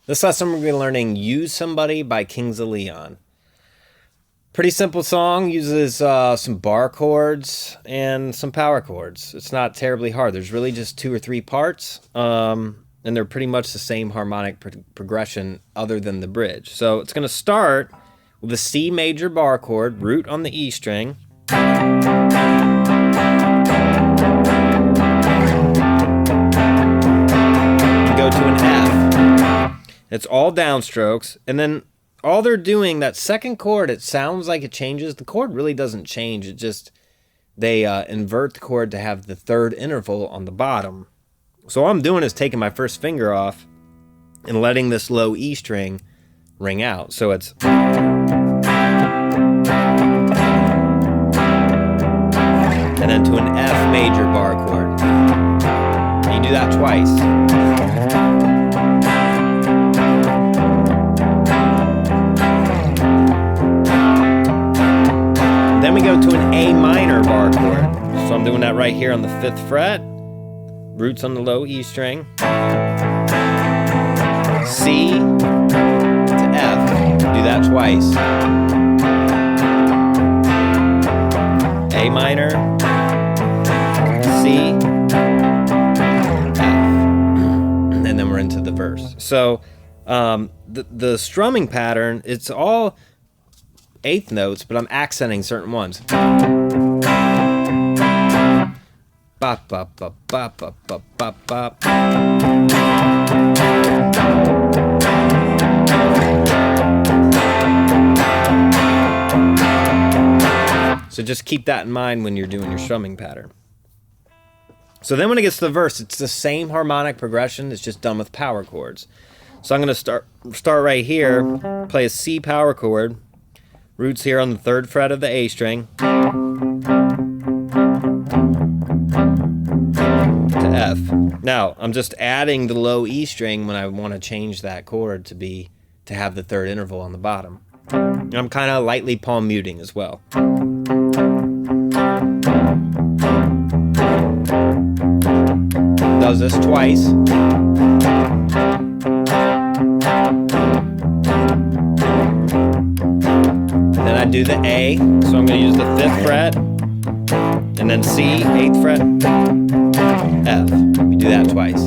This lesson we're going to be learning Use Somebody by Kings of Leon. Pretty simple song, uses some bar chords and some power chords. It's not terribly hard. There's really just 2 or 3 parts, and they're pretty much the same harmonic progression other than the bridge. So it's going to start with a C major bar chord, root on the E string. Go to an F. It's all downstrokes, and then all they're doing, that second chord, it sounds like it changes. The chord really doesn't change. It just, they invert the chord to have the third interval on the bottom. So all I'm doing is taking my first finger off and letting this low E string ring out. So it's... and then to an F major bar chord. And you do that twice. Then we go to an A minor bar chord. So I'm doing that right here on the 5th fret. Roots on the low E string. C to F. Do that twice. A minor. C. F. And then we're into the verse. So the strumming pattern, it's all 8th notes, but I'm accenting certain ones. Bop, bop, bop, bop, bop, bop, bop, bop. So just keep that in mind when you're doing your strumming pattern. So then when it gets to the verse, it's the same harmonic progression, it's just done with power chords. So I'm going to start right here, play a C power chord. Roots here on the 3rd fret of the A string to F. Now, I'm just adding the low E string when I want to change that chord to have the 3rd interval on the bottom. And I'm kind of lightly palm muting as well. Does this twice. Then I do the A, so I'm going to use the 5th fret, and then C, 8th fret, F. We do that twice.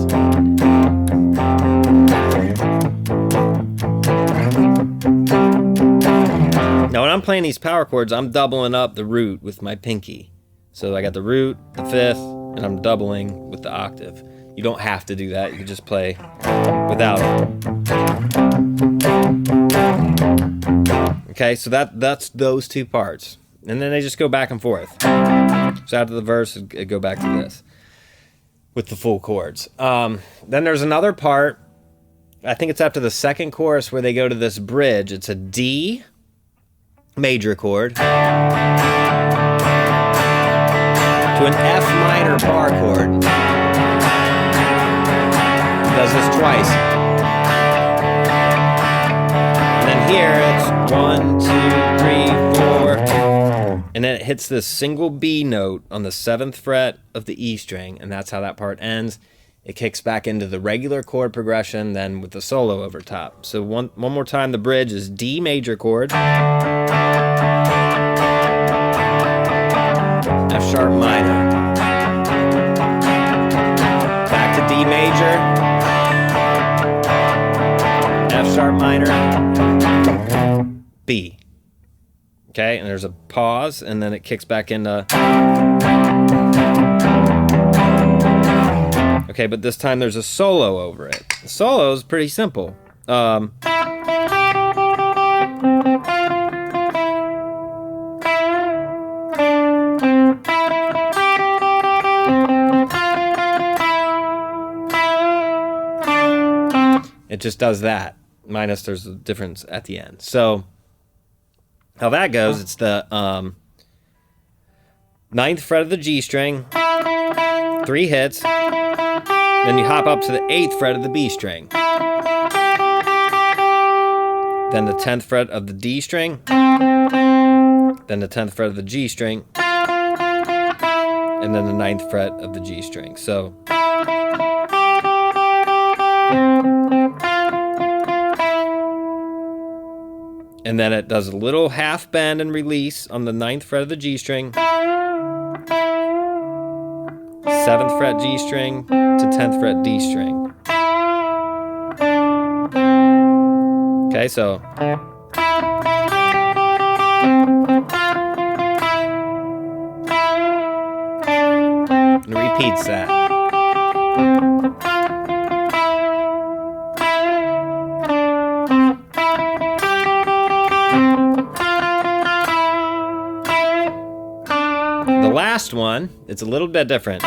Now when I'm playing these power chords, I'm doubling up the root with my pinky. So I got the root, the 5th, and I'm doubling with the octave. You don't have to do that, you can just play without it. Okay, so that's those 2 parts. And then they just go back and forth. So after the verse, it go back to this with the full chords. Then there's another part, I think it's after the 2nd chorus, where they go to this bridge. It's a D major chord to an F minor bar chord. Does this twice. And then here it's 1, 2, 3, 4, and then it hits this single B note on the 7th fret of the E string, and that's how that part ends. It kicks back into the regular chord progression, then with the solo over top. So one more time, the bridge is D major chord, F sharp minor, back to D major, F sharp minor, B. Okay, and there's a pause, and then it kicks back into... Okay, but this time there's a solo over it. The solo is pretty simple. It just does that, minus there's a difference at the end. So how that goes, it's the 9th fret of the G string, 3 hits, then you hop up to the 8th fret of the B string, then the 10th fret of the D string, then the 10th fret of the G string, and then the 9th fret of the G string. So And then it does a little half bend and release on the 9th fret of the G string. 7th fret G string to 10th fret D string. Okay, so. And it repeats that. The last one, it's a little bit different.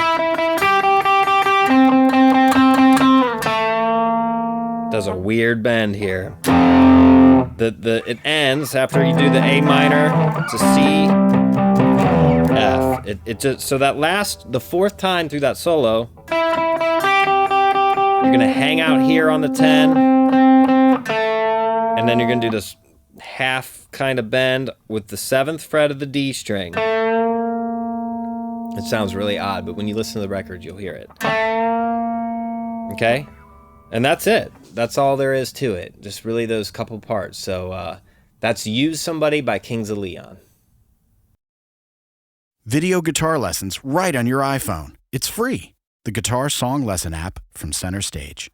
Does a weird bend here. It ends after you do the A minor to C, F. It just, so that the 4th time through that solo, you're gonna hang out here on the 10, and then you're gonna do this half kind of bend with the 7th fret of the D string. It sounds really odd, but when you listen to the record, you'll hear it. Okay? And that's it. That's all there is to it. Just really those couple parts. So that's Use Somebody by Kings of Leon. Video guitar lessons right on your iPhone. It's free. The Guitar Song Lesson app from Center Stage.